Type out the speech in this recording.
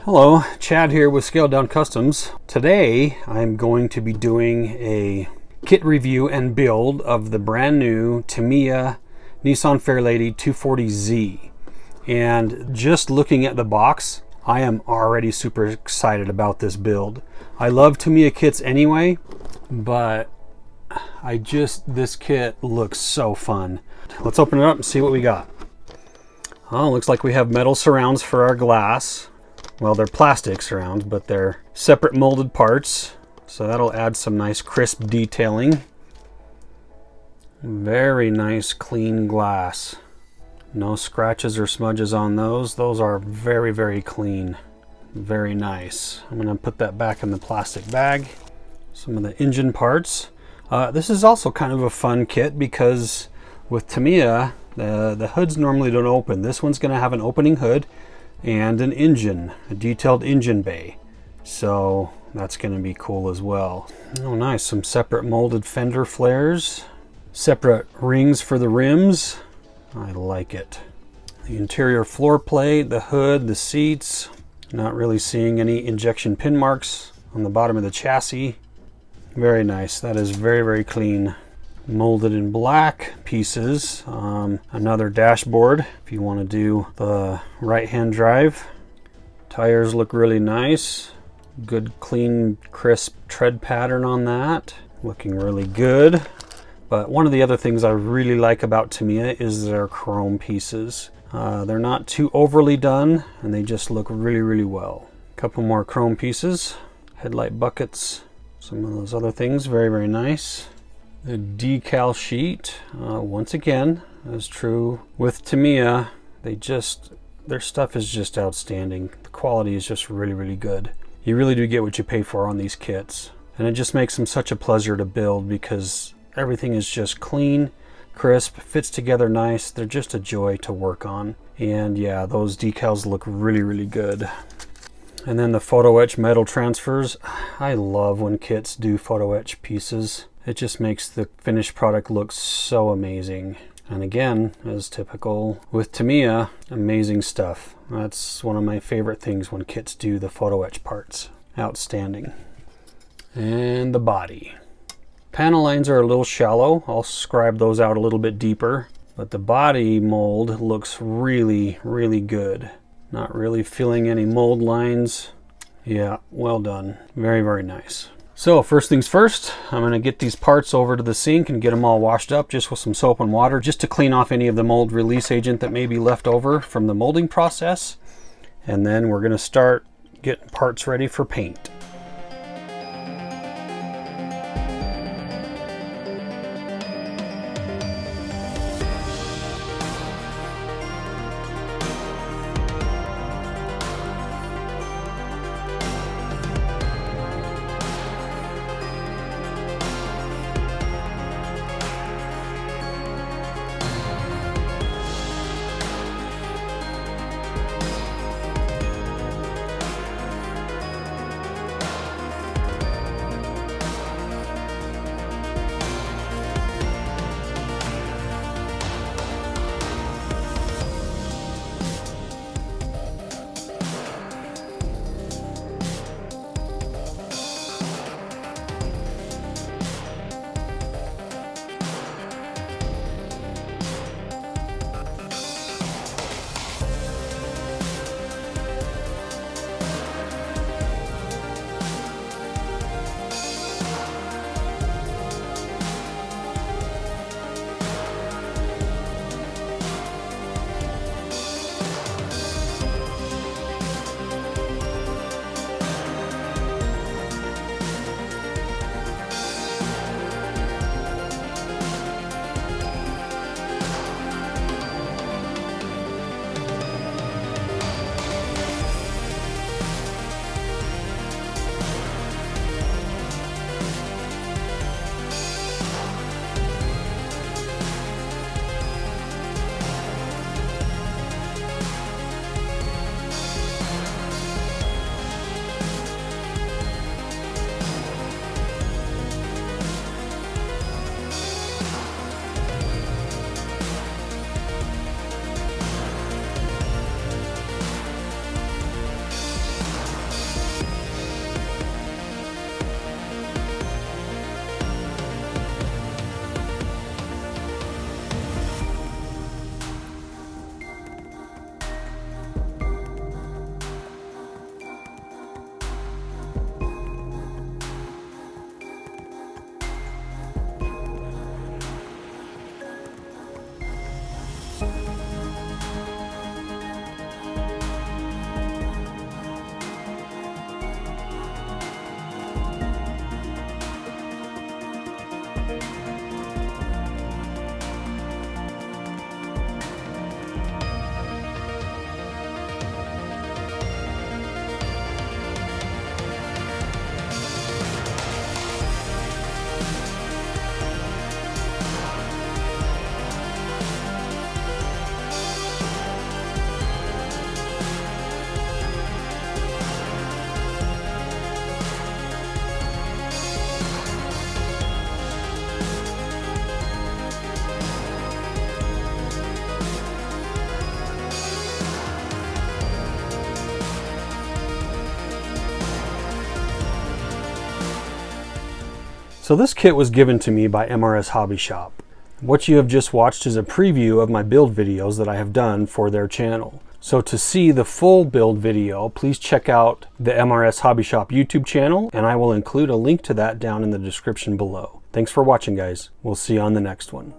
Hello, Chad here with Scaled Down Customs. Today I'm going to be doing a kit review and build of the brand new Tamiya Nissan Fairlady 240Z. And just looking at the box, I am already super excited about this build. I love Tamiya kits anyway, but this kit looks so fun. Let's open it up and see what we got. Oh, looks like we have metal surrounds for our glass. Well, they're plastic surrounds, but they're separate molded parts. So that'll add some nice crisp detailing. Very nice clean glass. No scratches or smudges on those. Those are very, very clean. Very nice. I'm going to put that back in the plastic bag. Some of the engine parts. This is also kind of a fun kit because with Tamiya, the hoods normally don't open. This one's going to have an opening hood and an engine, a detailed engine bay. So that's going to be cool as well. Oh, nice. Some separate molded fender flares. Separate rings for the rims. I like it. The interior floor plate, the hood, the seats. Not really seeing any injection pin marks on the bottom of the chassis. Very nice. That is very, very clean. Molded in black pieces. Another dashboard if you want to do the right-hand drive. Tires look really nice. Good, clean, crisp tread pattern on that. Looking really good. But one of the other things I really like about Tamiya is their chrome pieces. They're not too overly done and they just look really, really well. A couple more chrome pieces. Headlight buckets. Some of those other things. Very, very nice. The decal sheet, once again, as true with Tamiya, their stuff is just outstanding. The quality is just really, really good. You really do get what you pay for on these kits. And it just makes them such a pleasure to build because everything is just clean, crisp, fits together nice. They're just a joy to work on. And yeah, those decals look really, really good. And then the photo etch metal transfers. I love when kits do photo etch pieces. It just makes the finished product look so amazing. And again, as typical with Tamiya, amazing stuff. That's one of my favorite things when kits do the photo etch parts. Outstanding. And the body. Panel lines are a little shallow. I'll scribe those out a little bit deeper. But the body mold looks really, really good. Not really feeling any mold lines. Yeah, well done. Very, very nice. So first things first, I'm going to get these parts over to the sink and get them all washed up just with some soap and water just to clean off any of the mold release agent that may be left over from the molding process. And then we're going to start getting parts ready for paint. So this kit was given to me by MRS Hobby Shop. What you have just watched is a preview of my build videos that I have done for their channel. So to see the full build video, please check out the MRS Hobby Shop YouTube channel, and I will include a link to that down in the description below. Thanks for watching, guys. We'll see you on the next one.